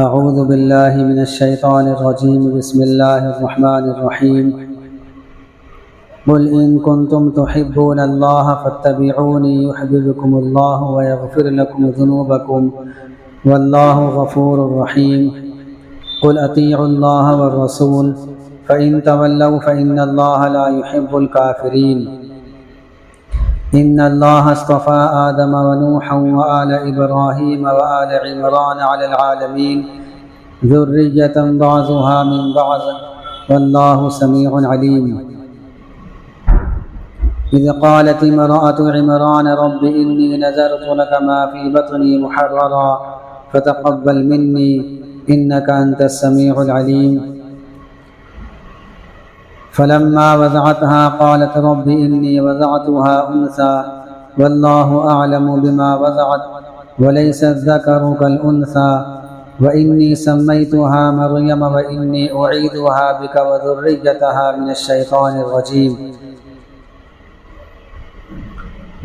اعوذ باللہ من الشیطان الرجیم بسم اللہ الرحمن الرحیم قل ان کنتم تحبون اللہ فاتبعونی یحببکم اللہ ویغفر لکم ذنوبکم واللہ غفور رحیم قل اطیعوا اللہ والرسول فإن تولوا فإن اللہ لا يحب الكافرین ان اللہ اصطفى آدم ونوحا وآل ابراہیم وآل عمران علی العالمین ذریۃ بعضها من بعض واللہ سمیع علیم اذ قالت امرأة عمران رب انی نذرت لك ما في بطنی محررا فتقبل منی انک انت السمیع العلیم فلما وضعتها قالت رب إني وضعتها أنثى والله أعلم بما وضعت وليس الذكر كالأنثى وإني سميتها مريم وإني أعيذها بك وذريتها من الشيطان الرجيم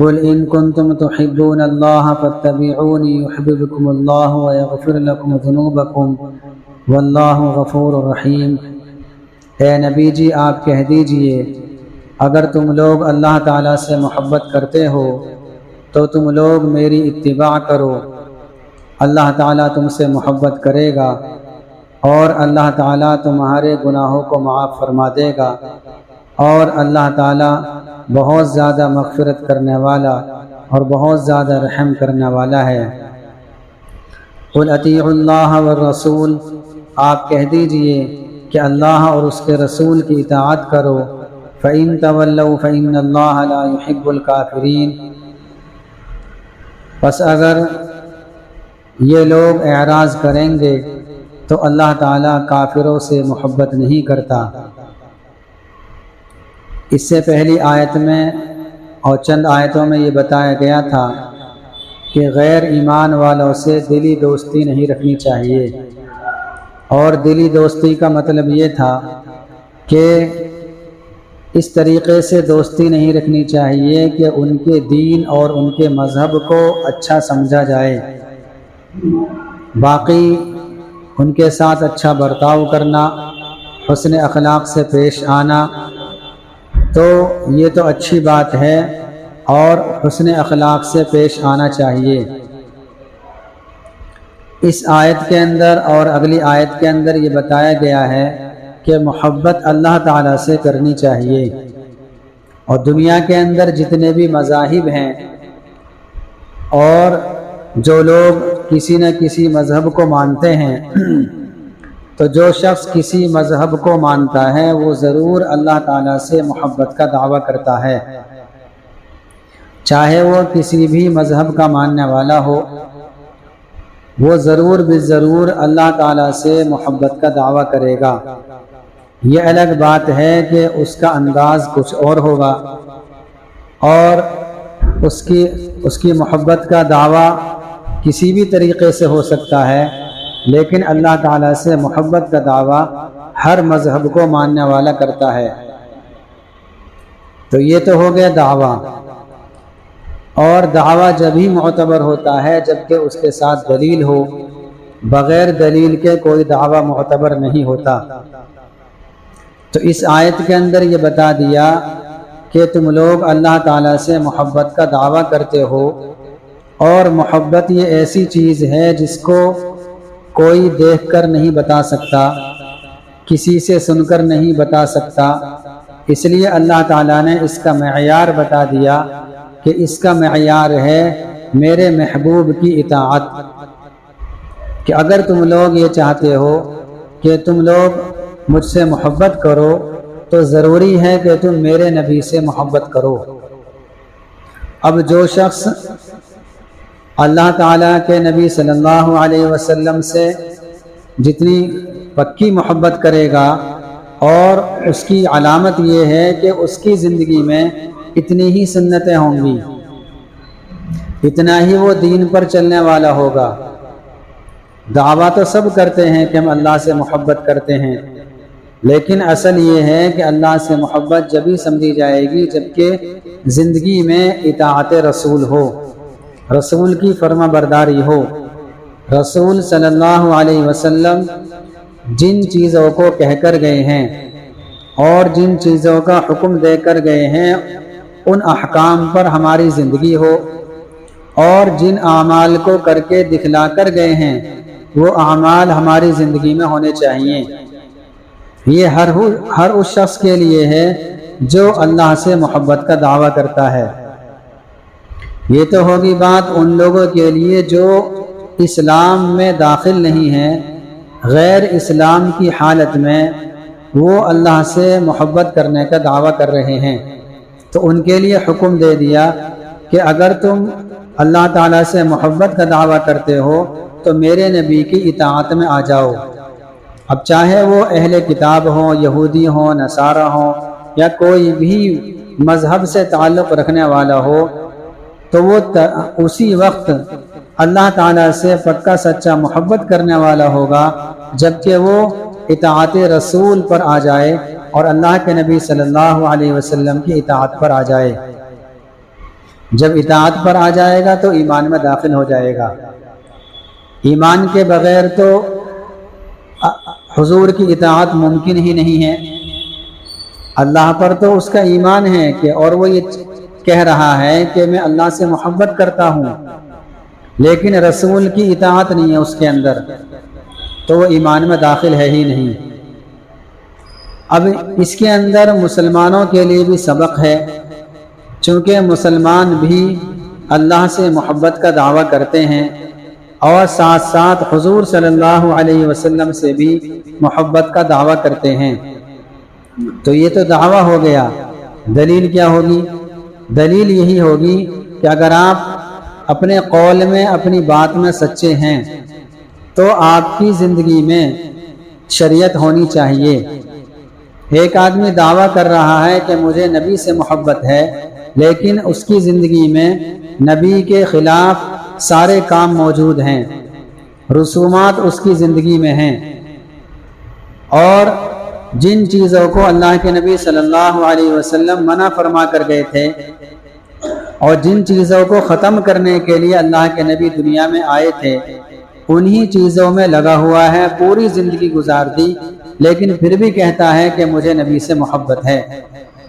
قل إن كنتم تحبون الله فاتبعوني يحببكم الله ويغفر لكم ذنوبكم والله غفور رحيم۔ اے نبی جی آپ کہہ دیجئے اگر تم لوگ اللہ تعالیٰ سے محبت کرتے ہو تو تم لوگ میری اتباع کرو، اللہ تعالیٰ تم سے محبت کرے گا اور اللہ تعالیٰ تمہارے گناہوں کو معاف فرما دے گا، اور اللہ تعالیٰ بہت زیادہ مغفرت کرنے والا اور بہت زیادہ رحم کرنے والا ہے۔ قل اطیعوا اللہ والرسول، آپ کہہ دیجئے کہ اللہ اور اس کے رسول کی اطاعت کرو۔ فَإِن تَوَلَّوْا فَإِنَّ اللَّهَ لَا يُحِبُّ الْكَافِرِينَ، پس اگر یہ لوگ اعراض کریں گے تو اللہ تعالیٰ کافروں سے محبت نہیں کرتا۔ اس سے پہلی آیت میں اور چند آیتوں میں یہ بتایا گیا تھا کہ غیر ایمان والوں سے دلی دوستی نہیں رکھنی چاہیے، اور دلی دوستی کا مطلب یہ تھا کہ اس طریقے سے دوستی نہیں رکھنی چاہیے کہ ان کے دین اور ان کے مذہب کو اچھا سمجھا جائے، باقی ان کے ساتھ اچھا برتاؤ کرنا، حسن اخلاق سے پیش آنا، تو یہ تو اچھی بات ہے اور حسن اخلاق سے پیش آنا چاہیے۔ اس آیت کے اندر اور اگلی آیت کے اندر یہ بتایا گیا ہے کہ محبت اللہ تعالیٰ سے کرنی چاہیے، اور دنیا کے اندر جتنے بھی مذاہب ہیں اور جو لوگ کسی نہ کسی مذہب کو مانتے ہیں، تو جو شخص کسی مذہب کو مانتا ہے وہ ضرور اللہ تعالیٰ سے محبت کا دعویٰ کرتا ہے، چاہے وہ کسی بھی مذہب کا ماننے والا ہو، وہ ضرور بالضرور اللہ تعالیٰ سے محبت کا دعویٰ کرے گا۔ یہ الگ بات ہے کہ اس کا انداز کچھ اور ہوگا، اور اس کی محبت کا دعویٰ کسی بھی طریقے سے ہو سکتا ہے، لیکن اللہ تعالیٰ سے محبت کا دعویٰ ہر مذہب کو ماننے والا کرتا ہے۔ تو یہ تو ہو گیا دعویٰ، اور دعویٰ جب ہی معتبر ہوتا ہے جب کہ اس کے ساتھ دلیل ہو، بغیر دلیل کے کوئی دعویٰ معتبر نہیں ہوتا۔ تو اس آیت کے اندر یہ بتا دیا کہ تم لوگ اللہ تعالیٰ سے محبت کا دعویٰ کرتے ہو، اور محبت یہ ایسی چیز ہے جس کو کوئی دیکھ کر نہیں بتا سکتا، کسی سے سن کر نہیں بتا سکتا، اس لیے اللہ تعالیٰ نے اس کا معیار بتا دیا کہ اس کا معیار ہے میرے محبوب کی اطاعت، کہ اگر تم لوگ یہ چاہتے ہو کہ تم لوگ مجھ سے محبت کرو تو ضروری ہے کہ تم میرے نبی سے محبت کرو۔ اب جو شخص اللہ تعالیٰ کے نبی صلی اللہ علیہ وسلم سے جتنی پکی محبت کرے گا، اور اس کی علامت یہ ہے کہ اس کی زندگی میں اتنی ہی سنتیں ہوں گی، اتنا ہی وہ دین پر چلنے والا ہوگا۔ دعویٰ تو سب کرتے ہیں کہ ہم اللہ سے محبت کرتے ہیں، لیکن اصل یہ ہے کہ اللہ سے محبت جب ہی سمجھی جائے گی جبکہ زندگی میں اطاعت رسول ہو، رسول کی فرما برداری ہو، رسول صلی اللہ علیہ وسلم جن چیزوں کو کہہ کر گئے ہیں اور جن چیزوں کا حکم دے کر گئے ہیں ان احکام پر ہماری زندگی ہو، اور جن اعمال کو کر کے دکھلا کر گئے ہیں وہ اعمال ہماری زندگی میں ہونے چاہیے۔ یہ ہر اس شخص کے لیے ہے جو اللہ سے محبت کا دعویٰ کرتا ہے۔ یہ تو ہوگی بات ان لوگوں کے لیے جو اسلام میں داخل نہیں ہیں، غیر اسلام کی حالت میں وہ اللہ سے محبت کرنے کا دعویٰ کر رہے ہیں، تو ان کے لیے حکم دے دیا کہ اگر تم اللہ تعالیٰ سے محبت کا دعویٰ کرتے ہو تو میرے نبی کی اطاعت میں آ جاؤ۔ اب چاہے وہ اہل کتاب ہوں، یہودی ہوں، نصارہ ہوں، یا کوئی بھی مذہب سے تعلق رکھنے والا ہو، تو وہ اسی وقت اللہ تعالیٰ سے پکا سچا محبت کرنے والا ہوگا جبکہ وہ اطاعت رسول پر آ جائے اور اللہ کے نبی صلی اللہ علیہ وسلم کی اطاعت پر آ جائے۔ جب اطاعت پر آ جائے گا تو ایمان میں داخل ہو جائے گا۔ ایمان کے بغیر تو حضور کی اطاعت ممکن ہی نہیں ہے۔ اللہ پر تو اس کا ایمان ہے کہ اور وہ یہ کہہ رہا ہے کہ میں اللہ سے محبت کرتا ہوں، لیکن رسول کی اطاعت نہیں ہے اس کے اندر، تو وہ ایمان میں داخل ہے ہی نہیں۔ اب اس کے اندر مسلمانوں کے لیے بھی سبق ہے، چونکہ مسلمان بھی اللہ سے محبت کا دعویٰ کرتے ہیں اور ساتھ ساتھ حضور صلی اللہ علیہ وسلم سے بھی محبت کا دعویٰ کرتے ہیں۔ تو یہ تو دعویٰ ہو گیا، دلیل کیا ہوگی؟ دلیل یہی ہوگی کہ اگر آپ اپنے قول میں اپنی بات میں سچے ہیں تو آپ کی زندگی میں شریعت ہونی چاہیے۔ ایک آدمی دعویٰ کر رہا ہے کہ مجھے نبی سے محبت ہے، لیکن اس کی زندگی میں نبی کے خلاف سارے کام موجود ہیں، رسومات اس کی زندگی میں ہیں، اور جن چیزوں کو اللہ کے نبی صلی اللہ علیہ وسلم منع فرما کر گئے تھے اور جن چیزوں کو ختم کرنے کے لیے اللہ کے نبی دنیا میں آئے تھے انہی چیزوں میں لگا ہوا ہے، پوری زندگی گزار دی، لیکن پھر بھی کہتا ہے کہ مجھے نبی سے محبت ہے۔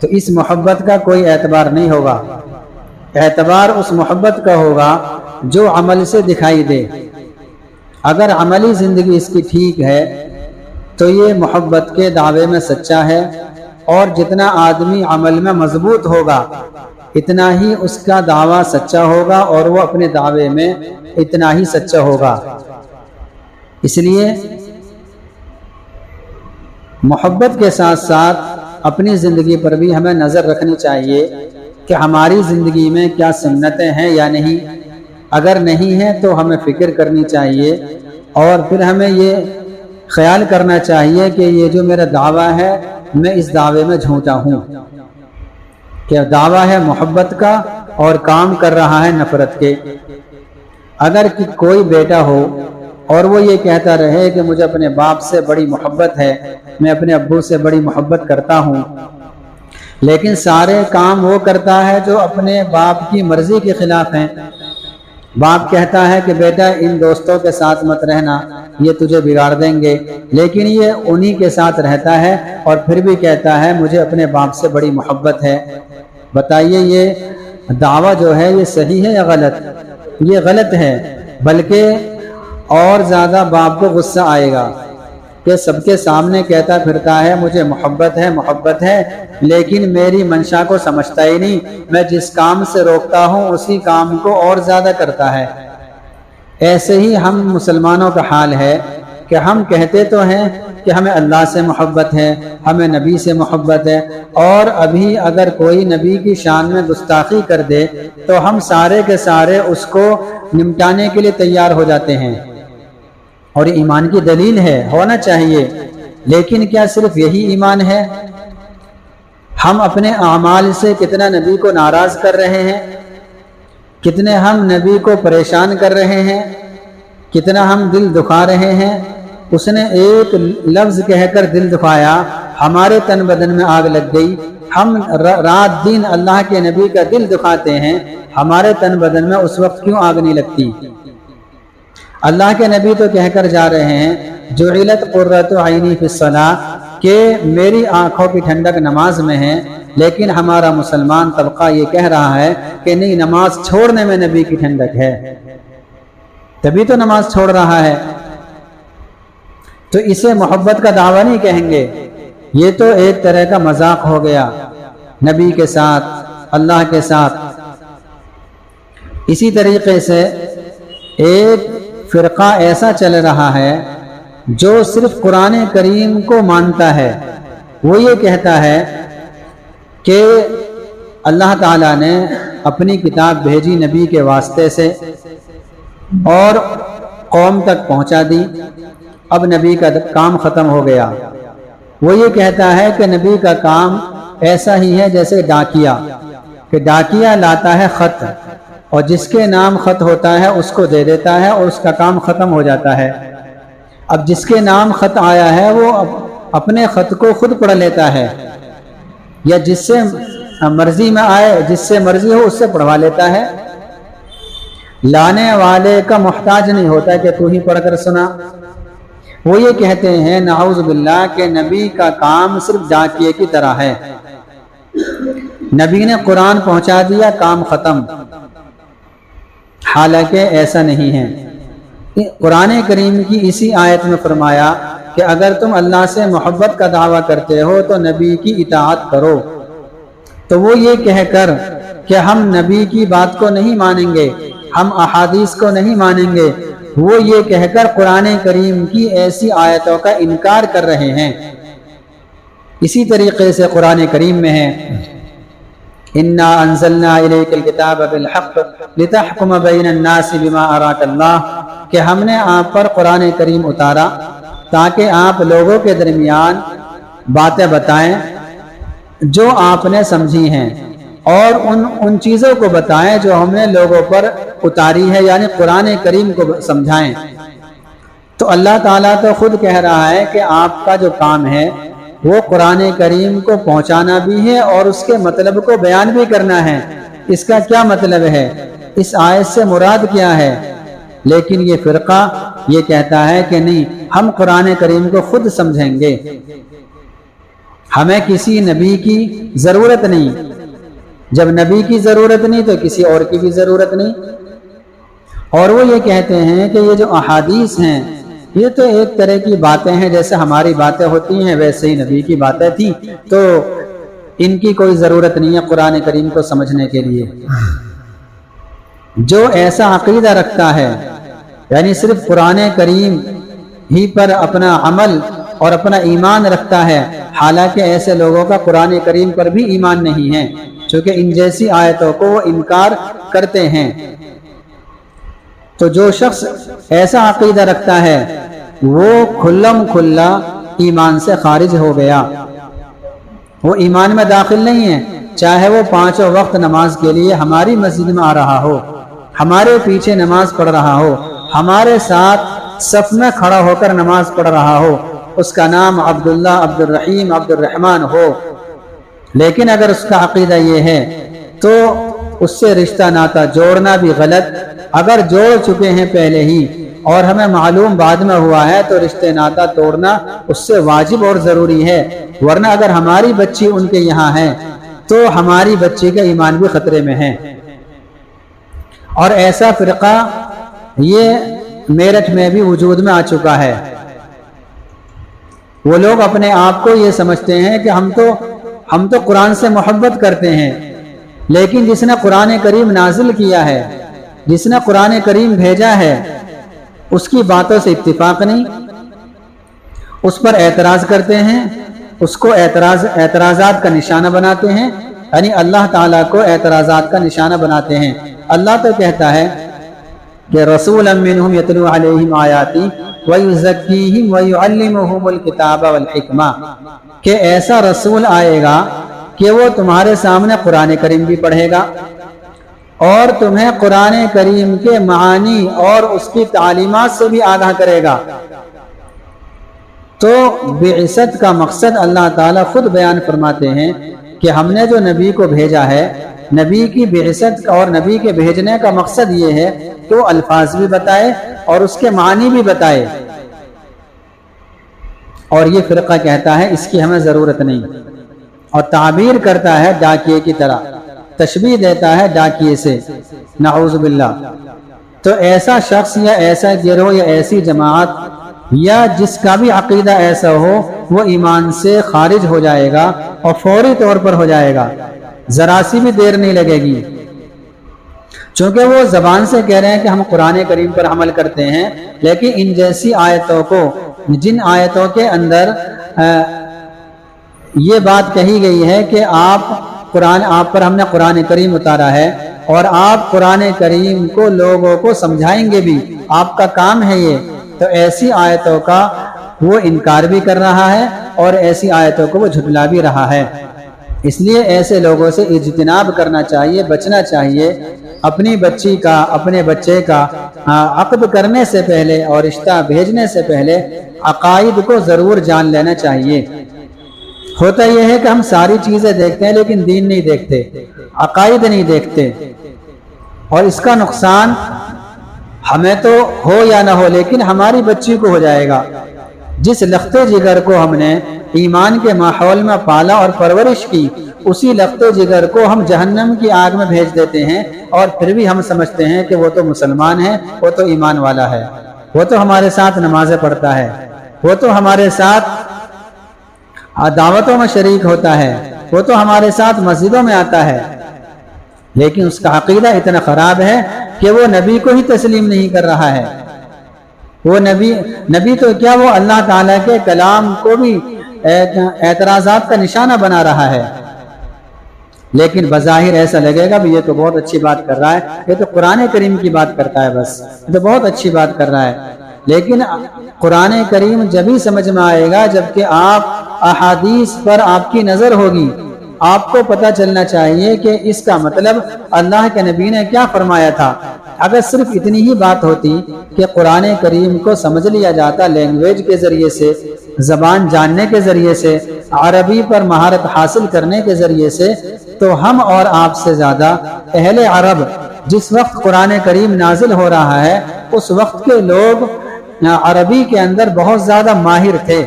تو اس محبت کا کوئی اعتبار نہیں ہوگا، اعتبار اس محبت کا ہوگا جو عمل سے دکھائی دے۔ اگر عملی زندگی اس کی ٹھیک ہے تو یہ محبت کے دعوے میں سچا ہے، اور جتنا آدمی عمل میں مضبوط ہوگا اتنا ہی اس کا دعویٰ سچا ہوگا اور وہ اپنے دعوے میں اتنا ہی سچا ہوگا۔ اس لیے محبت کے ساتھ ساتھ اپنی زندگی پر بھی ہمیں نظر رکھنی چاہیے کہ ہماری زندگی میں کیا سنتیں ہیں یا نہیں۔ اگر نہیں ہیں تو ہمیں فکر کرنی چاہیے، اور پھر ہمیں یہ خیال کرنا چاہیے کہ یہ جو میرا دعویٰ ہے میں اس دعوے میں جھوٹا ہوں، کہ دعویٰ ہے محبت کا اور کام کر رہا ہے نفرت کے۔ اگر کوئی بیٹا ہو اور وہ یہ کہتا رہے کہ مجھے اپنے باپ سے بڑی محبت ہے، میں اپنے ابو سے بڑی محبت کرتا ہوں، لیکن سارے کام وہ کرتا ہے جو اپنے باپ کی مرضی کے خلاف ہیں۔ باپ کہتا ہے کہ بیٹا ان دوستوں کے ساتھ مت رہنا، یہ تجھے بگاڑ دیں گے، لیکن یہ انہی کے ساتھ رہتا ہے اور پھر بھی کہتا ہے مجھے اپنے باپ سے بڑی محبت ہے۔ بتائیے یہ دعویٰ جو ہے یہ صحیح ہے یا غلط؟ یہ غلط ہے، بلکہ اور زیادہ باپ کو غصہ آئے گا کہ سب کے سامنے کہتا پھرتا ہے مجھے محبت ہے محبت ہے، لیکن میری منشا کو سمجھتا ہی نہیں، میں جس کام سے روکتا ہوں اسی کام کو اور زیادہ کرتا ہے۔ ایسے ہی ہم مسلمانوں کا حال ہے کہ ہم کہتے تو ہیں کہ ہمیں اللہ سے محبت ہے، ہمیں نبی سے محبت ہے، اور ابھی اگر کوئی نبی کی شان میں گستاخی کر دے تو ہم سارے کے سارے اس کو نمٹانے کے لیے تیار ہو جاتے ہیں، اور یہ ایمان کی دلیل ہے، ہونا چاہیے۔ لیکن کیا صرف یہی ایمان ہے؟ ہم اپنے اعمال سے کتنا نبی کو ناراض کر رہے ہیں، کتنے ہم نبی کو پریشان کر رہے ہیں، کتنا ہم دل دکھا رہے ہیں۔ اس نے ایک لفظ کہہ کر دل دکھایا، ہمارے تن بدن میں آگ لگ گئی۔ ہم رات دن اللہ کے نبی کا دل دکھاتے ہیں، ہمارے تن بدن میں اس وقت کیوں آگ نہیں لگتی؟ اللہ کے نبی تو کہہ کر جا رہے ہیں جعلت قرۃ عینی فی الصلاۃ کہ میری آنکھوں کی ٹھنڈک نماز میں ہے، لیکن ہمارا مسلمان طبقہ یہ کہہ رہا ہے کہ نہیں، نماز چھوڑنے میں نبی کی ٹھنڈک ہے، تبھی تو نماز چھوڑ رہا ہے۔ تو اسے محبت کا دعویٰ نہیں کہیں گے، یہ تو ایک طرح کا مذاق ہو گیا نبی کے ساتھ، اللہ کے ساتھ۔ اسی طریقے سے ایک فرقہ ایسا چل رہا ہے جو صرف قرآن کریم کو مانتا ہے، وہ یہ کہتا ہے کہ اللہ تعالیٰ نے اپنی کتاب بھیجی نبی کے واسطے سے اور قوم تک پہنچا دی، اب نبی کا کام ختم ہو گیا۔ وہ یہ کہتا ہے کہ نبی کا کام ایسا ہی ہے جیسے ڈاکیا، کہ ڈاکیا لاتا ہے خط اور جس کے نام خط ہوتا ہے اس کو دے دیتا ہے اور اس کا کام ختم ہو جاتا ہے۔ اب جس کے نام خط آیا ہے وہ اپنے خط کو خود پڑھ لیتا ہے، یا جس سے مرضی میں آئے، جس سے مرضی ہو اس سے پڑھوا لیتا ہے، لانے والے کا محتاج نہیں ہوتا کہ تو ہی پڑھ کر سنا۔ وہ یہ کہتے ہیں نعوذ باللہ کہ نبی کا کام صرف ڈاکیے کی طرح ہے، نبی نے قرآن پہنچا دیا، کام ختم۔ حالانکہ ایسا نہیں ہے۔ قرآن کریم کی اسی آیت میں فرمایا کہ اگر تم اللہ سے محبت کا دعویٰ کرتے ہو تو نبی کی اطاعت کرو، تو وہ یہ کہہ کر کہ ہم نبی کی بات کو نہیں مانیں گے، ہم احادیث کو نہیں مانیں گے، وہ یہ کہہ کر قرآن کریم کی ایسی آیتوں کا انکار کر رہے ہیں۔ اسی طریقے سے قرآن کریم میں ہے اِنَّا أَنزَلْنَا إِلَيْكَ الْكِتَابَ بِالْحَقِّ لِتَحْكُمَ بَيْنَ النَّاسِ بِمَا أَرَاكَ اللَّهُ کہ ہم نے آپ پر قرآن کریم اتارا تاکہ آپ لوگوں کے درمیان باتیں بتائیں جو آپ نے سمجھی ہیں، اور ان چیزوں کو بتائیں جو ہم نے لوگوں پر اتاری ہے، یعنی قرآن کریم کو سمجھائیں۔ تو اللہ تعالیٰ تو خود کہہ رہا ہے کہ آپ کا جو کام ہے وہ قرآن کریم کو پہنچانا بھی ہے اور اس کے مطلب کو بیان بھی کرنا ہے۔ اس کا کیا مطلب ہے، اس آیت سے مراد کیا ہے؟ لیکن یہ فرقہ یہ کہتا ہے کہ نہیں، ہم قرآن کریم کو خود سمجھیں گے، ہمیں کسی نبی کی ضرورت نہیں، جب نبی کی ضرورت نہیں تو کسی اور کی بھی ضرورت نہیں۔ اور وہ یہ کہتے ہیں کہ یہ جو احادیث ہیں یہ تو ایک طرح کی باتیں ہیں، جیسے ہماری باتیں ہوتی ہیں ویسے ہی نبی کی باتیں تھیں، تو ان کی کوئی ضرورت نہیں ہے قرآن کریم کو سمجھنے کے لیے۔ جو ایسا عقیدہ رکھتا ہے، یعنی صرف قرآن کریم ہی پر اپنا عمل اور اپنا ایمان رکھتا ہے، حالانکہ ایسے لوگوں کا قرآن کریم پر بھی ایمان نہیں ہے، چونکہ ان جیسی آیتوں کو وہ انکار کرتے ہیں۔ تو جو شخص ایسا عقیدہ رکھتا ہے وہ کھلم کھلا ایمان سے خارج ہو گیا، وہ ایمان میں داخل نہیں ہے، چاہے وہ 5 وقت نماز کے لیے ہماری مسجد میں آ رہا ہو، ہمارے پیچھے نماز پڑھ رہا ہو، ہمارے ساتھ صف میں کھڑا ہو کر نماز پڑھ رہا ہو، اس کا نام عبداللہ، عبد الرحیم، عبد الرحمن ہو، لیکن اگر اس کا عقیدہ یہ ہے تو اس سے رشتہ ناتا جوڑنا بھی غلط۔ اگر جوڑ چکے ہیں پہلے ہی اور ہمیں معلوم بعد میں ہوا ہے تو رشتے ناتا توڑنا اس سے واجب اور ضروری ہے، ورنہ اگر ہماری بچی ان کے یہاں ہے تو ہماری بچی کا ایمان بھی خطرے میں ہے۔ اور ایسا فرقہ یہ میرٹھ میں بھی وجود میں آ چکا ہے۔ وہ لوگ اپنے آپ کو یہ سمجھتے ہیں کہ ہم تو قرآن سے محبت کرتے ہیں، لیکن جس نے قرآن کریم نازل کیا ہے، جس نے قرآن کریم بھیجا ہے، اس کی باتوں سے اتفاق نہیں، اس پر اعتراض کرتے ہیں، اس کو اعتراضات کا نشانہ بناتے ہیں، یعنی اللہ تعالیٰ کو اعتراضات کا نشانہ بناتے ہیں۔ اللہ تو کہتا ہے کہ رسولا منہم یتلو علیہم آیاتی ویزکیہم ویعلمہم الکتاب والحکمہ، کہ ایسا رسول آئے گا کہ وہ تمہارے سامنے قرآن کریم بھی پڑھے گا اور تمہیں قرآن کریم کے معانی اور اس کی تعلیمات سے بھی آگاہ کرے گا۔ تو بعثت کا مقصد اللہ تعالیٰ خود بیان فرماتے ہیں کہ ہم نے جو نبی کو بھیجا ہے نبی کی بعثت اور نبی کے بھیجنے کا مقصد یہ ہے کہ وہ الفاظ بھی بتائے اور اس کے معنی بھی بتائے، اور یہ فرقہ کہتا ہے اس کی ہمیں ضرورت نہیں، اور تعبیر کرتا ہے ڈاکیے کی طرح، تشبیہ دیتا ہے ڈاکیے سے، نعوذ باللہ۔ تو ایسا شخص یا ایسا گروہ یا ایسی جماعت یا جس کا بھی عقیدہ ایسا ہو، وہ ایمان سے خارج ہو جائے گا اور فوری طور پر ہو جائے گا، ذرا سی بھی دیر نہیں لگے گی، چونکہ وہ زبان سے کہہ رہے ہیں کہ ہم قرآن کریم پر عمل کرتے ہیں، لیکن ان جیسی آیتوں کو، جن آیتوں کے اندر یہ بات کہی گئی ہے کہ آپ پر ہم نے قرآن کریم اتارا ہے اور آپ قرآن کریم کو لوگوں کو سمجھائیں گے بھی، آپ کا کام ہے یہ، تو ایسی آیتوں کا وہ انکار بھی کر رہا ہے اور ایسی آیتوں کو وہ جھٹلا بھی رہا ہے۔ اس لیے ایسے لوگوں سے اجتناب کرنا چاہیے، بچنا چاہیے۔ اپنی بچی کا، اپنے بچے کا عقد کرنے سے پہلے اور رشتہ بھیجنے سے پہلے عقائد کو ضرور جان لینا چاہیے۔ ہوتا یہ ہے کہ ہم ساری چیزیں دیکھتے ہیں لیکن دین نہیں دیکھتے، عقائد نہیں دیکھتے، اور اس کا نقصان ہمیں تو ہو یا نہ ہو لیکن ہماری بچی کو ہو جائے گا۔ جس لختے جگر کو ہم نے ایمان کے ماحول میں پالا اور پرورش کی، اسی لختے جگر کو ہم جہنم کی آگ میں بھیج دیتے ہیں، اور پھر بھی ہم سمجھتے ہیں کہ وہ تو مسلمان ہے، وہ تو ایمان والا ہے، وہ تو ہمارے ساتھ نمازیں پڑھتا ہے، وہ تو ہمارے ساتھ دعوتوں میں شریک ہوتا ہے، وہ تو ہمارے ساتھ مسجدوں میں آتا ہے، لیکن اس کا عقیدہ اتنا خراب ہے کہ وہ نبی کو ہی تسلیم نہیں کر رہا ہے۔ وہ نبی تو کیا، وہ اللہ تعالیٰ کے کلام کو بھی اعتراضات کا نشانہ بنا رہا ہے، لیکن بظاہر ایسا لگے گا بھی یہ تو بہت اچھی بات کر رہا ہے، یہ تو قرآن کریم کی بات کرتا ہے، بس یہ تو بہت اچھی بات کر رہا ہے۔ لیکن قرآن کریم جبھی سمجھ میں آئے گا جبکہ آپ احادیث پر آپ کی نظر ہوگی، آپ کو پتہ چلنا چاہیے کہ اس کا مطلب اللہ کے نبی نے کیا فرمایا تھا۔ اگر صرف اتنی ہی بات ہوتی کہ قرآن کریم کو سمجھ لیا جاتا لینگویج کے ذریعے سے، زبان جاننے کے ذریعے سے، عربی پر مہارت حاصل کرنے کے ذریعے سے، تو ہم اور آپ سے زیادہ اہل عرب جس وقت قرآن کریم نازل ہو رہا ہے اس وقت کے لوگ عربی کے اندر بہت زیادہ ماہر تھے،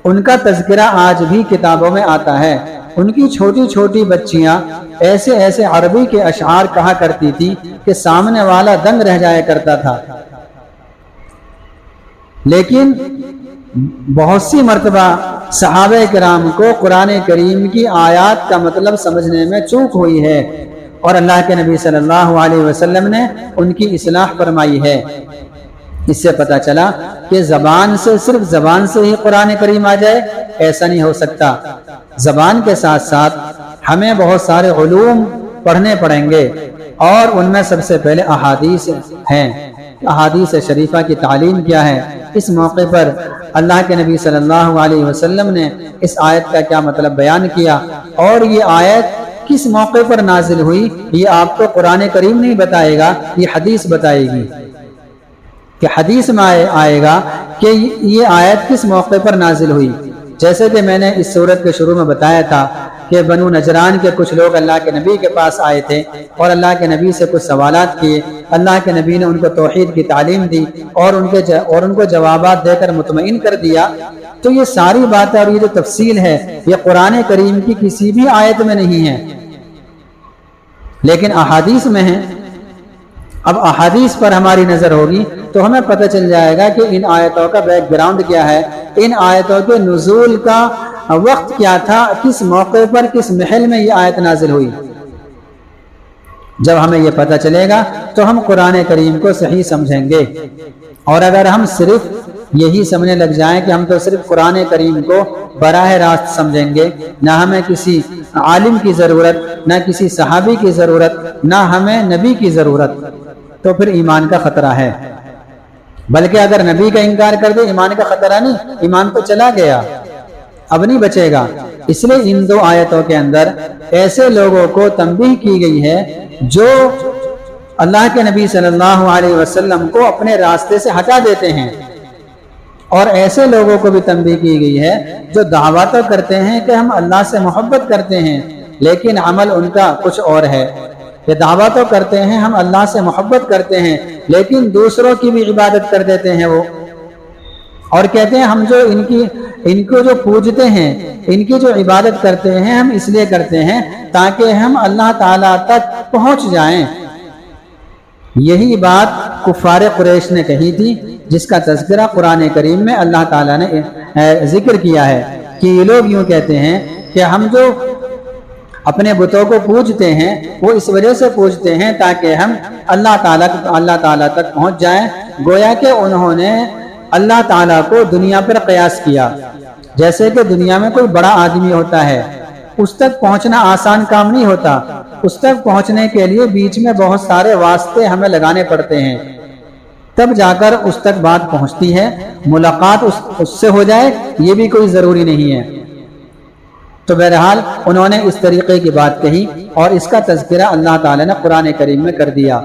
ان کا تذکرہ آج بھی کتابوں میں آتا ہے۔ ان کی چھوٹی چھوٹی بچیاں ایسے ایسے عربی کے اشعار کہا کرتی تھی کہ سامنے والا دنگ رہ جایا کرتا تھا۔ لیکن بہت سی مرتبہ صحابہ کرام کو قرآن کریم کی آیات کا مطلب سمجھنے میں چوک ہوئی ہے، اور اللہ کے نبی صلی اللہ علیہ وسلم نے ان کی اصلاح فرمائی ہے۔ اس سے پتہ چلا کہ صرف زبان سے ہی قرآن کریم آ جائے، ایسا نہیں ہو سکتا۔ زبان کے ساتھ ساتھ ہمیں بہت سارے علوم پڑھنے پڑیں گے، اور ان میں سب سے پہلے احادیث ہیں۔ احادیث شریفہ کی تعلیم کیا ہے، اس موقع پر اللہ کے نبی صلی اللہ علیہ وسلم نے اس آیت کا کیا مطلب بیان کیا، اور یہ آیت کس موقع پر نازل ہوئی، یہ آپ کو قرآن کریم نہیں بتائے گا، یہ حدیث بتائے گی، کہ حدیث میں آئے گا کہ یہ آیت کس موقع پر نازل ہوئی۔ جیسے کہ میں نے اس سورت کے شروع میں بتایا تھا کہ بنو نجران کے کچھ لوگ اللہ کے نبی کے پاس آئے تھے اور اللہ کے نبی سے کچھ سوالات کیے، اللہ کے نبی نے ان کو توحید کی تعلیم دی اور ان کو جوابات دے کر مطمئن کر دیا۔ تو یہ ساری باتیں اور یہ جو تفصیل ہے یہ قرآن کریم کی کسی بھی آیت میں نہیں ہے، لیکن احادیث میں ہے۔ اب احادیث پر ہماری نظر ہوگی تو ہمیں پتہ چل جائے گا کہ ان آیتوں کا بیک گراؤنڈ کیا ہے، ان آیتوں کے نزول کا وقت کیا تھا، کس موقع پر کس محل میں یہ آیت نازل ہوئی۔ جب ہمیں یہ پتہ چلے گا تو ہم قرآن کریم کو صحیح سمجھیں گے، اور اگر ہم صرف یہی سمجھنے لگ جائیں کہ ہم تو صرف قرآن کریم کو براہ راست سمجھیں گے، نہ ہمیں کسی عالم کی ضرورت، نہ کسی صحابی کی ضرورت، نہ ہمیں نبی کی ضرورت، تو پھر ایمان کا خطرہ ہے۔ بلکہ اگر نبی کا انکار کر دے ایمان کا خطرہ نہیں، ایمان تو چلا گیا، اب نہیں بچے گا۔ اس لیے ان دو آیتوں کے اندر ایسے لوگوں کو تنبیہ کی گئی ہے جو اللہ کے نبی صلی اللہ علیہ وسلم کو اپنے راستے سے ہٹا دیتے ہیں، اور ایسے لوگوں کو بھی تنبیہ کی گئی ہے جو دعویٰ تو کرتے ہیں کہ ہم اللہ سے محبت کرتے ہیں، لیکن عمل ان کا کچھ اور ہے۔ یہ دعویٰ تو کرتے ہیں ہم اللہ سے محبت کرتے ہیں، لیکن دوسروں کی بھی عبادت کر دیتے ہیں وہ، اور کہتے ہیں ہم جو ان کو جو پوجتے ہیں، ان کی جو عبادت کرتے ہیں ہم اس لیے کرتے ہیں تاکہ ہم اللہ تعالیٰ تک پہنچ جائیں۔ یہی بات کفار قریش نے کہی تھی، جس کا تذکرہ قرآن کریم میں اللہ تعالیٰ نے ذکر کیا ہے کہ یہ لوگ یوں کہتے ہیں کہ ہم جو اپنے بتوں کو پوجتے ہیں وہ اس وجہ سے پوجتے ہیں تاکہ ہم اللہ تعالیٰ تک پہنچ جائیں۔ گویا کہ انہوں نے اللہ تعالیٰ کو دنیا پر قیاس کیا، جیسے کہ دنیا میں کوئی بڑا آدمی ہوتا ہے، اس تک پہنچنا آسان کام نہیں ہوتا، اس تک پہنچنے کے لیے بیچ میں بہت سارے واسطے ہمیں لگانے پڑتے ہیں، تب جا کر اس تک بات پہنچتی ہے۔ ملاقات اس سے ہو جائے یہ بھی کوئی ضروری نہیں ہے۔ تو بہرحال انہوں نے اس طریقے کی بات کہی اور اس کا تذکرہ اللہ تعالیٰ نے قرآن کریم میں کر دیا۔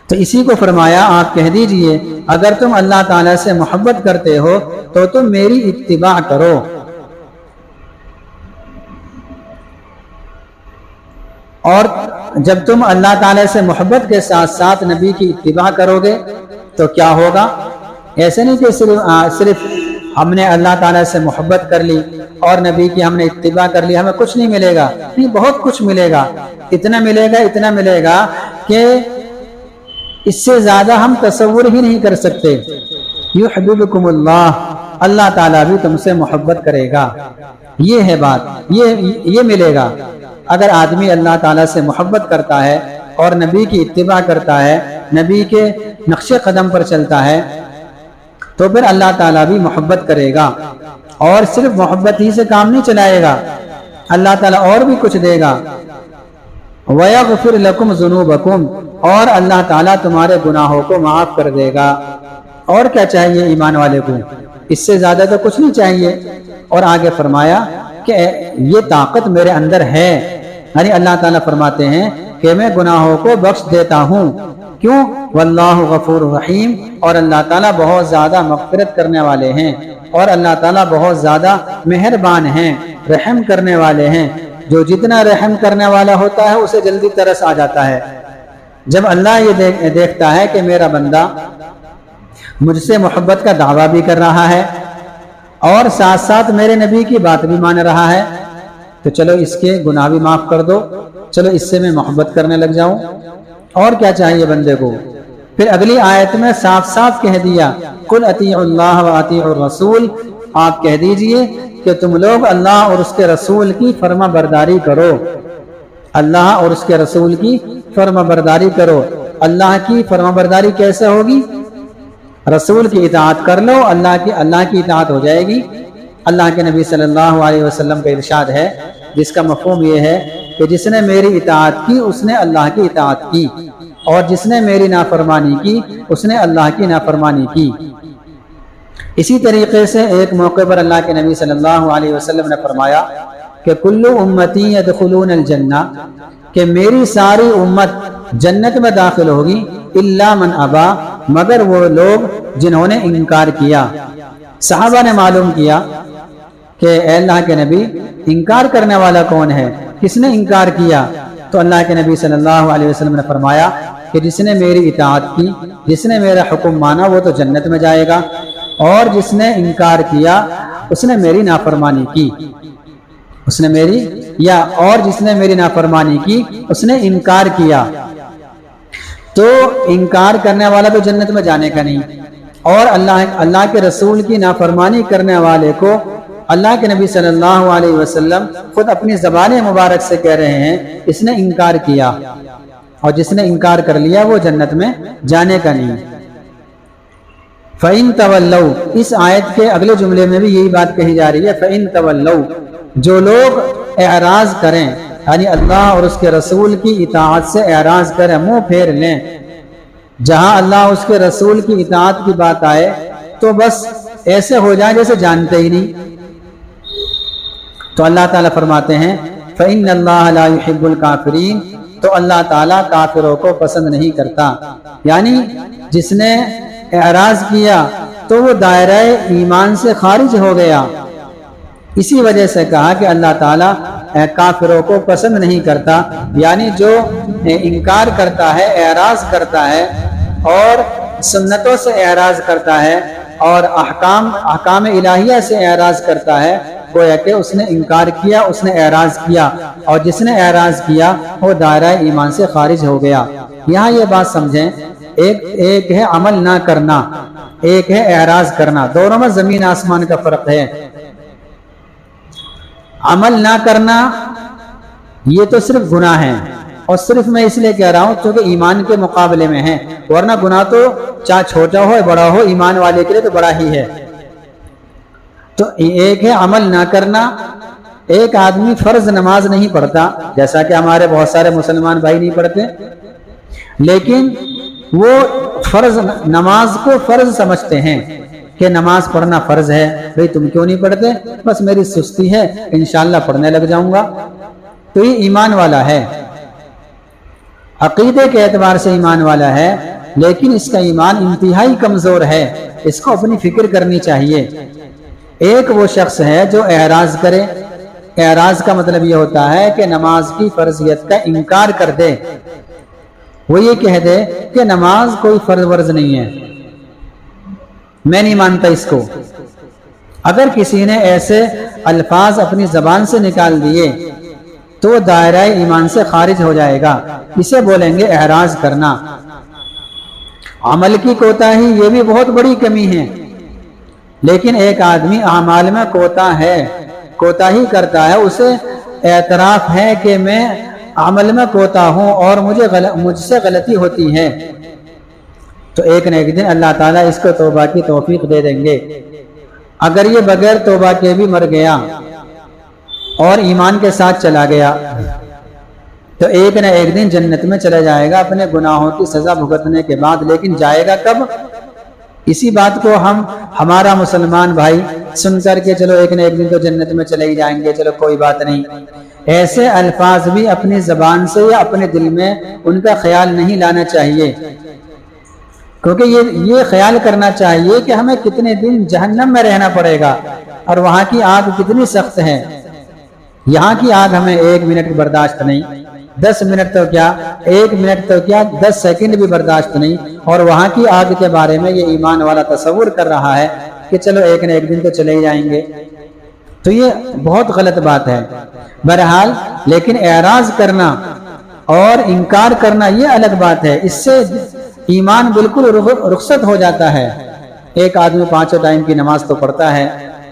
تو اسی کو فرمایا آپ کہہ دیجئے اگر تم اللہ تعالیٰ سے محبت کرتے ہو تو تم میری اتباع کرو، اور جب تم اللہ تعالیٰ سے محبت کے ساتھ ساتھ نبی کی اتباع کرو گے تو کیا ہوگا؟ ایسے نہیں کہ صرف ہم نے اللہ تعالیٰ سے محبت کر لی اور نبی کی ہم نے اتباع کر لی، ہمیں کچھ نہیں ملے گا، نہیں، بہت کچھ ملے گا، اتنا ملے گا کہ اس سے زیادہ ہم تصور ہی نہیں کر سکتے۔ یحببکم اللہ، اللہ تعالیٰ بھی تم سے محبت کرے گا، یہ ہے بات، یہ ملے گا۔ اگر آدمی اللہ تعالیٰ سے محبت کرتا ہے اور نبی کی اتباع کرتا ہے، نبی کے نقش قدم پر چلتا ہے، تو پھر اللہ تعالیٰ بھی محبت کرے گا، اور صرف محبت ہی سے کام نہیں چلائے گا، اللہ تعالیٰ اور بھی کچھ دے گا۔ وَيَغْفِرْ لَكُمْ ذُنُوبَكُمْ، اور اللہ تعالیٰ تمہارے گناہوں کو معاف کر دے گا۔ اور کیا چاہیے ایمان والے کو؟ اس سے زیادہ تو کچھ نہیں چاہیے۔ اور آگے فرمایا کہ یہ طاقت میرے اندر ہے، یعنی اللہ تعالیٰ فرماتے ہیں کہ میں گناہوں کو بخش دیتا ہوں۔ کیوں؟ واللہ غفور رحیم، اور اللہ تعالیٰ بہت زیادہ مغفرت کرنے والے ہیں، اور اللہ تعالیٰ بہت زیادہ مہربان ہیں، رحم کرنے والے ہیں۔ جو جتنا رحم کرنے والا ہوتا ہے اسے جلدی ترس آ جاتا ہے۔ جب اللہ یہ دیکھتا ہے کہ میرا بندہ مجھ سے محبت کا دعویٰ بھی کر رہا ہے اور ساتھ ساتھ میرے نبی کی بات بھی مان رہا ہے، تو چلو اس کے گناہ بھی معاف کر دو، چلو اس سے میں محبت کرنے لگ جاؤں۔ اور کیا چاہیے بندے کو؟ پھر اگلی آیت میں صاف صاف کہہ دیا قل اطیعوا اللہ واطیعوا الرسول، آپ کہہ دیجئے کہ تم لوگ اللہ اور اس کے رسول کی فرما برداری کرو، اللہ اور اس کے رسول کی فرما برداری کرو۔ اللہ کی فرما برداری کیسے ہوگی؟ رسول کی اطاعت کر لو، اللہ کی اطاعت ہو جائے گی۔ اللہ کے نبی صلی اللہ علیہ وسلم کا ارشاد ہے جس کا مفہوم یہ ہے کہ جس نے میری اطاعت کی اس نے اللہ کی اطاعت کی، اور جس نے میری نافرمانی کی اس نے اللہ کی نافرمانی کی۔ اسی طریقے سے ایک موقع پر اللہ کے نبی صلی اللہ علیہ وسلم نے فرمایا کہ کل امتی یدخلون الجنہ، کہ میری ساری امت جنت میں داخل ہوگی الا من ابا، مگر وہ لوگ جنہوں نے انکار کیا۔ صحابہ نے معلوم کیا کہ اے اللہ کے نبی انکار کرنے والا کون ہے، کس نے انکار کیا؟ تو اللہ کے نبی صلی اللہ علیہ وسلم نے فرمایا کہ جس نے میری اطاعت کی، جس نے میرا حکم مانا وہ تو جنت میں جائے گا، اور جس نے انکار کیا اس نے میری نافرمانی کی، جس نے میری نافرمانی کی اس نے انکار کیا۔ تو انکار کرنے والا تو جنت میں جانے کا نہیں، اور اللہ کے رسول کی نافرمانی کرنے والے کو اللہ کے نبی صلی اللہ علیہ وسلم خود اپنی زبان مبارک سے کہہ رہے ہیں اس نے انکار کیا، اور جس نے انکار کر لیا وہ جنت میں جانے کا نہیں۔ فَإِن تَوَلَّوْا، اس آیت کے اگلے جملے میں بھی یہی بات کہی جا رہی ہے، فَإِن تَوَلَّوْا، جو لوگ اعراض کریں، یعنی اللہ اور اس کے رسول کی اطاعت سے اعراض کریں، منہ پھیر لیں، جہاں اللہ اس کے رسول کی اطاعت کی بات آئے تو بس ایسے ہو جائیں جیسے جانتے ہی نہیں، تو اللہ تعالیٰ فرماتے ہیں فَإِنَّ اللَّهَ لَا يُحِبُّ الْكَافِرِينَ، تو اللہ تعالیٰ کافروں کو پسند نہیں کرتا۔ یعنی جس نے اعراض کیا تو وہ دائرہ ایمان سے خارج ہو گیا، اسی وجہ سے کہا کہ اللہ تعالیٰ کافروں کو پسند نہیں کرتا، یعنی جو انکار کرتا ہے، اعراض کرتا ہے اور سنتوں سے اعراض کرتا ہے اور احکام الہیہ سے اعراض کرتا ہے، گویا کہ اس نے انکار کیا، اس نے اعراض کیا، اور جس نے اعراض کیا وہ دائرہ ایمان سے خارج ہو گیا۔ یہاں یہ بات سمجھیں، ایک ہے عمل نہ کرنا، ایک ہے اعراض کرنا، دونوں میں زمین آسمان کا فرق ہے۔ عمل نہ کرنا یہ تو صرف گناہ ہے، اور صرف میں اس لیے کہہ رہا ہوں کیونکہ ایمان کے مقابلے میں ہے، ورنہ گناہ تو چاہے چھوٹا ہو یا بڑا ہو ایمان والے کے لیے تو بڑا ہی ہے۔ تو ایک ہے عمل نہ کرنا، ایک آدمی فرض نماز نہیں پڑھتا، جیسا کہ ہمارے بہت سارے مسلمان بھائی نہیں پڑھتے، لیکن وہ فرض نماز کو فرض سمجھتے ہیں کہ نماز پڑھنا فرض ہے۔ بھئی تم کیوں نہیں پڑھتے؟ بس میری سستی ہے، انشاءاللہ پڑھنے لگ جاؤں گا۔ تو یہ ایمان والا ہے، عقیدے کے اعتبار سے ایمان والا ہے، لیکن اس کا ایمان انتہائی کمزور ہے، اس کو اپنی فکر کرنی چاہیے۔ ایک وہ شخص ہے جو اعراض کرے، اعراض کا مطلب یہ ہوتا ہے کہ نماز کی فرضیت کا انکار کر دے، وہ یہ کہہ دے کہ نماز کوئی فرض ورز نہیں ہے، میں نہیں مانتا اس کو۔ اگر کسی نے ایسے الفاظ اپنی زبان سے نکال دیے تو وہ دائرہ ایمان سے خارج ہو جائے گا، اسے بولیں گے اعراض کرنا۔ عمل کی کوتاہی یہ بھی بہت بڑی کمی ہے، لیکن ایک آدمی اعمال میں کوتاہی کرتا ہے، اسے اعتراف ہے کہ میں عمل میں کوتا ہوں اور مجھ سے غلطی ہوتی ہے، تو ایک نہ ایک دن اللہ تعالیٰ اس کو توبہ کی توفیق دے دیں گے۔ اگر یہ بغیر توبہ کے بھی مر گیا اور ایمان کے ساتھ چلا گیا تو ایک نہ ایک دن جنت میں چلا جائے گا اپنے گناہوں کی سزا بھگتنے کے بعد، لیکن جائے گا کب؟ اسی بات کو ہمارا مسلمان بھائی سن کر کے چلو ایک نہ ایک دن تو جنت میں چلے ہی جائیں گے، چلو کوئی بات نہیں، ایسے الفاظ بھی اپنی زبان سے یا اپنے دل میں ان کا خیال نہیں لانا چاہیے، کیونکہ یہ خیال کرنا چاہیے کہ ہمیں کتنے دن جہنم میں رہنا پڑے گا اور وہاں کی آگ کتنی سخت ہے۔ یہاں کی آگ ہمیں 1 منٹ برداشت نہیں، 10 منٹ تو کیا، 1 منٹ تو کیا 10 سیکنڈ بھی برداشت نہیں، اور وہاں کی آگ کے بارے میں یہ ایمان والا تصور کر رہا ہے کہ چلو ایک نہ ایک دن تو چلے ہی جائیں گے، تو یہ بہت غلط بات ہے۔ بہرحال لیکن اعراض کرنا اور انکار کرنا یہ الگ بات ہے، اس سے ایمان بالکل رخصت ہو جاتا ہے۔ ایک آدمی 5 ٹائم کی نماز تو پڑھتا ہے،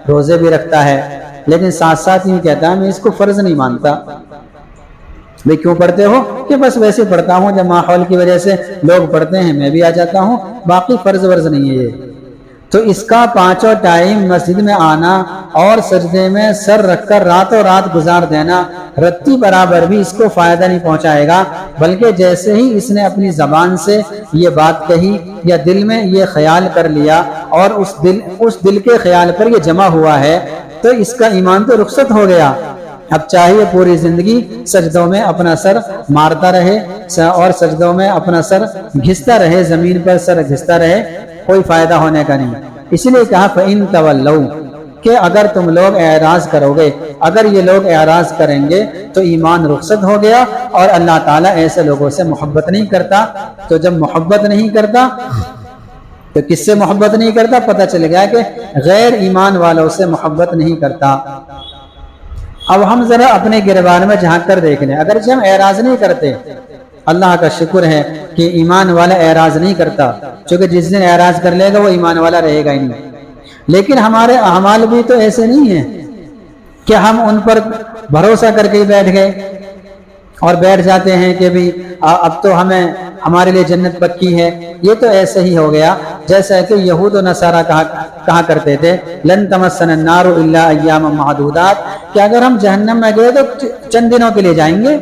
روزے بھی رکھتا ہے، لیکن ساتھ ساتھ یہ کہتا ہے میں اس کو فرض نہیں مانتا۔ بھئی کیوں پڑھتے ہو؟ کہ بس ویسے پڑھتا ہوں، جب ماحول کی وجہ سے لوگ پڑھتے ہیں میں بھی آ جاتا ہوں، باقی فرض ورز نہیں ہے یہ۔ تو اس کا 5 ٹائم مسجد میں آنا اور سجدے میں سر رکھ کر راتوں رات گزار دینا رتی برابر بھی اس کو فائدہ نہیں پہنچائے گا، بلکہ جیسے ہی اس نے اپنی زبان سے یہ بات کہی یا دل میں یہ خیال کر لیا اور اس دل کے خیال پر یہ جمع ہوا ہے تو اس کا ایمان تو رخصت ہو گیا۔ اب چاہیے پوری زندگی سجدوں میں اپنا سر مارتا رہے اور سجدوں میں اپنا سر گھستا رہے، زمین پر سر گھستا رہے، کوئی فائدہ ہونے کا نہیں۔ اس لیے کہا فَإِن تَوَلَّوْا کہ اگر تم لوگ اعراض کرو گے، اگر یہ لوگ اعراض کریں گے تو ایمان رخصت ہو گیا، اور اللہ تعالیٰ ایسے لوگوں سے محبت نہیں کرتا۔ تو جب محبت نہیں کرتا تو کس سے محبت نہیں کرتا؟ پتہ چل گیا کہ غیر ایمان والوں سے محبت نہیں کرتا۔ اب ہم ذرا اپنے گریبان میں جھانک کر دیکھ لیں، اگرچہ ہم اعراض نہیں کرتے، اللہ کا شکر ہے کہ ایمان والا اعراض نہیں کرتا، چونکہ جس دن اعراض کر لے گا وہ ایمان والا رہے گا ہی نہیں۔ لیکن ہمارے اعمال بھی تو ایسے نہیں ہیں کہ ہم ان پر بھروسہ کر کے بیٹھ گئے اور بیٹھ جاتے ہیں کہ بھی اب تو ہمارے لیے جنت پکی ہے۔ یہ تو ایسے ہی ہو گیا جیسا کہ یہود و نصارہ کہا کرتے تھے لن تمسنا النار الا ایاما معدودات، کہ اگر ہم جہنم میں گئے تو چند دنوں کے لیے جائیں گے۔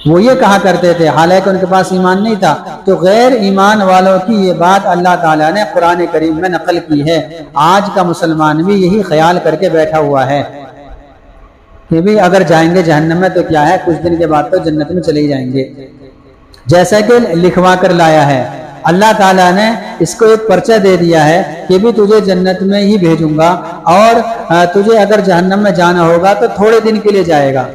وہ یہ کہا کرتے تھے، حالانکہ ان کے پاس ایمان نہیں تھا۔ تو غیر ایمان والوں کی یہ بات اللہ تعالیٰ نے قرآن کریم میں نقل کی ہے۔ آج کا مسلمان بھی یہی خیال کر کے بیٹھا ہوا ہے کہ بھی اگر جائیں گے جہنم میں تو کیا ہے، کچھ دن کے بعد تو جنت میں چلے ہی جائیں گے، جیسا کہ لکھوا کر لایا ہے۔ اللہ تعالیٰ نے اس کو ایک پرچہ دے دیا ہے کہ بھی تجھے جنت میں ہی بھیجوں گا، اور تجھے اگر جہنم میں جانا ہوگا تو تھوڑے دن کے لیے جائے گا۔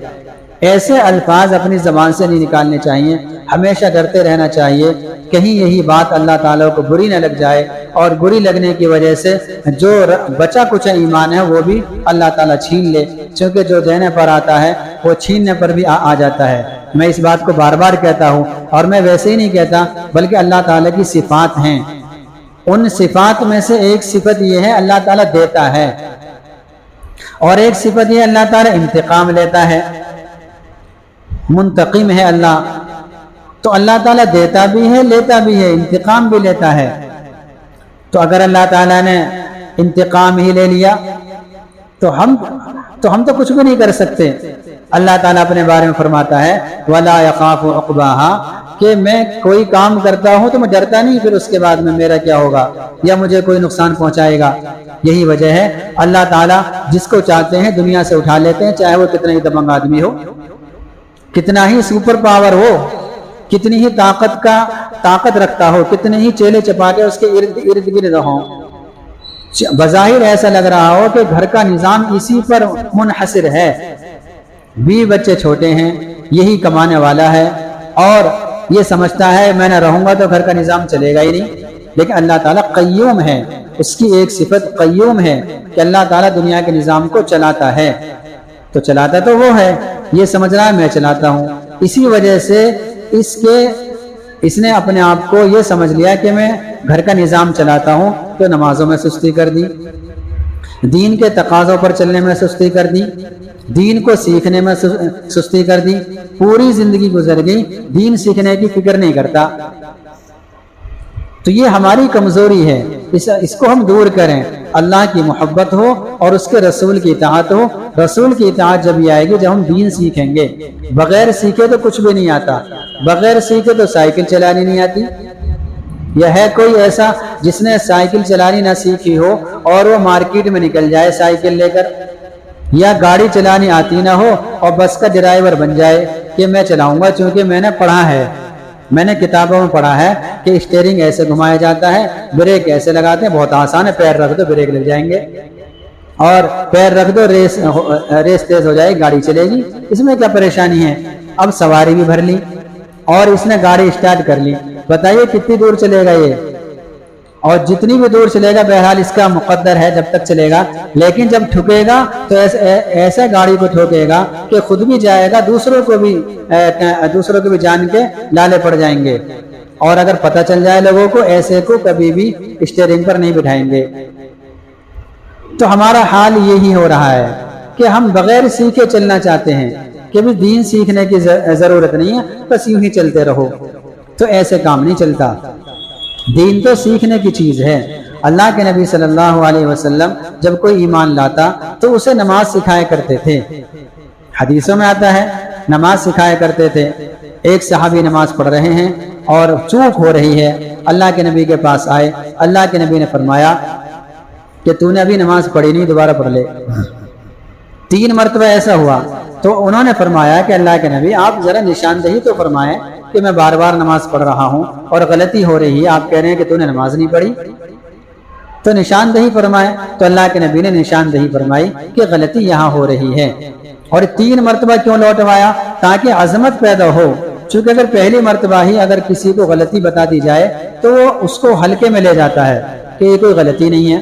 ایسے الفاظ اپنی زبان سے نہیں نکالنے چاہیے، ہمیشہ ڈرتے رہنا چاہیے کہیں یہی بات اللہ تعالیٰ کو بری نہ لگ جائے، اور بری لگنے کی وجہ سے جو بچا کچھ ایمان ہے وہ بھی اللہ تعالیٰ چھین لے، چونکہ جو دینے پر آتا ہے وہ چھیننے پر بھی آ جاتا ہے۔ میں اس بات کو بار بار کہتا ہوں، اور میں ویسے ہی نہیں کہتا، بلکہ اللہ تعالیٰ کی صفات ہیں۔ ان صفات میں سے ایک صفت یہ ہے اللہ تعالیٰ دیتا ہے، اور ایک صفت یہ اللہ تعالیٰ انتقام لیتا ہے، منتقم ہے اللہ۔ تو اللہ تعالیٰ دیتا بھی ہے، لیتا بھی ہے، انتقام بھی لیتا ہے۔ تو اگر اللہ تعالیٰ نے انتقام ہی لے لیا تو ہم تو کچھ بھی نہیں کر سکتے۔ اللہ تعالیٰ اپنے بارے میں فرماتا ہے وَلَا يَخَافُ عُقْبَاهَا، کہ میں کوئی کام کرتا ہوں تو میں ڈرتا نہیں پھر اس کے بعد میں میرا کیا ہوگا یا مجھے کوئی نقصان پہنچائے گا۔ یہی وجہ ہے اللہ تعالیٰ جس کو چاہتے ہیں دنیا سے اٹھا لیتے ہیں، چاہے وہ کتنا ہی دبنگ آدمی ہو، کتنا ہی سپر پاور ہو، کتنی ہی طاقت رکھتا ہو، کتنے ہی چیلے چپاٹے اس کے ارد گرد ہوں۔ بظاہر ایسا لگ رہا ہو کہ گھر کا نظام اسی پر منحصر ہے، 20 بچے چھوٹے ہیں، یہی کمانے والا ہے، اور یہ سمجھتا ہے میں نہ رہوں گا تو گھر کا نظام چلے گا ہی نہیں۔ لیکن اللہ تعالیٰ قیوم ہے، اس کی ایک صفت قیوم ہے کہ اللہ تعالیٰ دنیا کے نظام کو چلاتا ہے، تو چلاتا تو وہ ہے، یہ سمجھ رہا ہے میں چلاتا ہوں۔ اسی وجہ سے اس نے اپنے آپ کو یہ سمجھ لیا کہ میں گھر کا نظام چلاتا ہوں، تو نمازوں میں سستی کر دی، دین کے تقاضوں پر چلنے میں سستی کر دی، دین کو سیکھنے میں سستی کر دی، پوری زندگی گزر گئی دین سیکھنے کی فکر نہیں کرتا۔ تو یہ ہماری کمزوری ہے، اس کو ہم دور کریں۔ اللہ کی محبت ہو اور اس کے رسول کی اطاعت ہو۔ رسول کی اطاعت جب یہ آئے گی جب ہم دین سیکھیں گے، بغیر سیکھے تو کچھ بھی نہیں آتا، بغیر سیکھے تو سائیکل چلانی نہیں آتی۔ یہ ہے کوئی ایسا جس نے سائیکل چلانی نہ سیکھی ہو اور وہ مارکیٹ میں نکل جائے سائیکل لے کر، یا گاڑی چلانی آتی نہ ہو اور بس کا ڈرائیور بن جائے کہ میں چلاؤں گا چونکہ میں نے پڑھا ہے، میں نے کتابوں میں پڑھا ہے کہ اسٹیئرنگ ایسے گھمایا جاتا ہے، بریک ایسے لگاتے ہیں، بہت آسان ہے، پیر رکھ دو بریک لگ جائیں گے، اور پیر رکھ دو ریس تیز ہو جائے، گاڑی چلے گی، اس میں کیا پریشانی ہے۔ اب سواری بھی بھر لی اور اس نے گاڑی اسٹارٹ کر لی، بتائیے کتنی دور چلے گا یہ؟ اور جتنی بھی دور چلے گا بہرحال اس کا مقدر ہے جب تک چلے گا، لیکن جب ٹھکے گا تو ایسا گاڑی کو ٹھوکے گا کہ خود بھی جائے گا، دوسروں کو بھی جان کے لالے پڑ جائیں گے، اور اگر پتہ چل جائے لوگوں کو ایسے کو کبھی بھی اسٹیئرنگ پر نہیں بٹھائیں گے۔ تو ہمارا حال یہی ہو رہا ہے کہ ہم بغیر سیکھے چلنا چاہتے ہیں کہ بھی دین سیکھنے کی ضرورت نہیں ہے، بس یوں ہی چلتے رہو، تو ایسے کام نہیں چلتا۔ دین تو سیکھنے کی چیز ہے۔ اللہ کے نبی صلی اللہ علیہ وسلم جب کوئی ایمان لاتا تو اسے نماز سکھایا کرتے تھے، حدیثوں میں آتا ہے نماز سکھایا کرتے تھے۔ ایک صحابی نماز پڑھ رہے ہیں اور چوک ہو رہی ہے، اللہ کے نبی کے پاس آئے، اللہ کے نبی نے فرمایا کہ تو نے ابھی نماز پڑھی نہیں، دوبارہ پڑھ لے۔ 3 مرتبہ ایسا ہوا تو انہوں نے فرمایا کہ اللہ کے نبی آپ ذرا نشاندہی تو فرمائیں کہ میں بار بار نماز پڑھ رہا ہوں اور غلطی ہو رہی ہے، آپ کہہ رہے ہیں کہ تو نے نماز نہیں پڑھی، تو نشاندہی فرمائے۔ تو اللہ کے نبی نے نشاندہی فرمائی کہ غلطی یہاں ہو رہی ہے، اور 3 مرتبہ کیوں لوٹوایا؟ تاکہ عظمت پیدا ہو، چونکہ اگر پہلی مرتبہ ہی اگر کسی کو غلطی بتا دی جائے تو وہ اس کو ہلکے میں لے جاتا ہے کہ یہ کوئی غلطی نہیں ہے،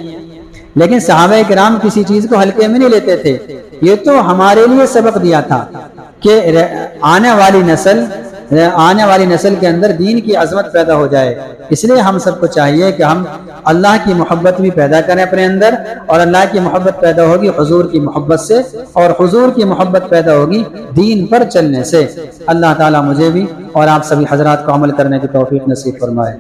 لیکن صحابہ کرام کسی چیز کو ہلکے میں نہیں لیتے تھے۔ یہ تو ہمارے لیے سبق دیا تھا کہ آنے والی نسل کے اندر دین کی عظمت پیدا ہو جائے۔ اس لیے ہم سب کو چاہیے کہ ہم اللہ کی محبت بھی پیدا کریں اپنے اندر، اور اللہ کی محبت پیدا ہوگی حضور کی محبت سے، اور حضور کی محبت پیدا ہوگی دین پر چلنے سے۔ اللہ تعالیٰ مجھے بھی اور آپ سبھی حضرات کو عمل کرنے کی توفیق نصیب فرمائے۔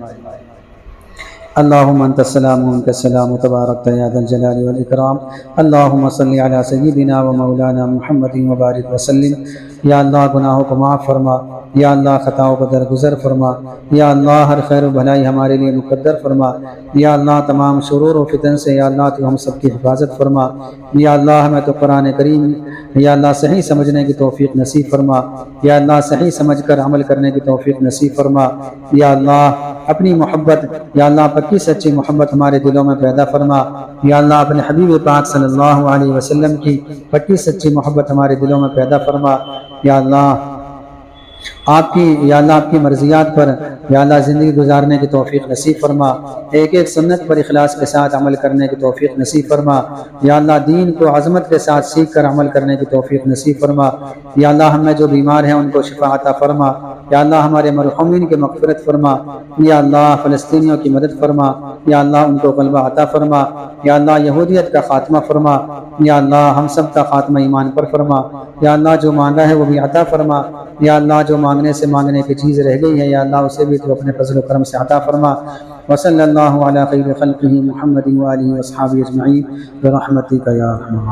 اللهم انت السلام ومنك السلام تبارك يا ذا الجلال والاكرام۔ اللهم صل على سيدنا ومولانا محمد وبارك وسلم یا اللہ گناہوں کو معاف فرما، یا اللہ خطاؤں کو درگزر فرما، یا اللہ ہر خیر و بھلائی ہمارے لیے مقدر فرما، یا اللہ تمام شرور و فتن سے یا اللہ تو ہم سب کی حفاظت فرما، یا اللہ ہمیں تو قرآن کریم یا اللہ صحیح سمجھنے کی توفیق نصیب فرما، یا اللہ صحیح سمجھ کر عمل کرنے کی توفیق نصیب فرما، یا اللہ اپنی محبت یا اللہ پکی سچی محبت ہمارے دلوں میں پیدا فرما، یا اللہ اپنے حبیب پاک صلی اللہ علیہ وسلم کی پکی سچی محبت ہمارے دلوں میں پیدا فرما، یا اللہ آپ کی یا اللہ آپ کی مرضیات پر یا اللہ زندگی گزارنے کی توفیق نصیب فرما، ایک ایک سنت پر اخلاص کے ساتھ عمل کرنے کی توفیق نصیب فرما، یا اللہ دین کو عظمت کے ساتھ سیکھ کر عمل کرنے کی توفیق نصیب فرما، یا اللہ ہم میں جو بیمار ہیں ان کو شفا عطا فرما، یا اللہ ہمارے مرحومین کی مغفرت فرما، یا اللہ فلسطینیوں کی مدد فرما، یا اللہ ان کو غلبہ عطا فرما، یا اللہ یہودیت کا خاتمہ فرما، یا اللہ ہم سب کا خاتمہ ایمان پر فرما، یا اللہ جو مانگا ہے وہ بھی عطا فرما، یا اللہ جو مانگنے سے مانگنے کی چیز رہ گئی ہے یا اللہ اسے بھی تو اپنے فضل و کرم سے عطا فرما، وصلی اللہ علی خیر خلقہ محمد وآلہ واصحابہ اجمعین برحمتک یا ارحم الراحمین۔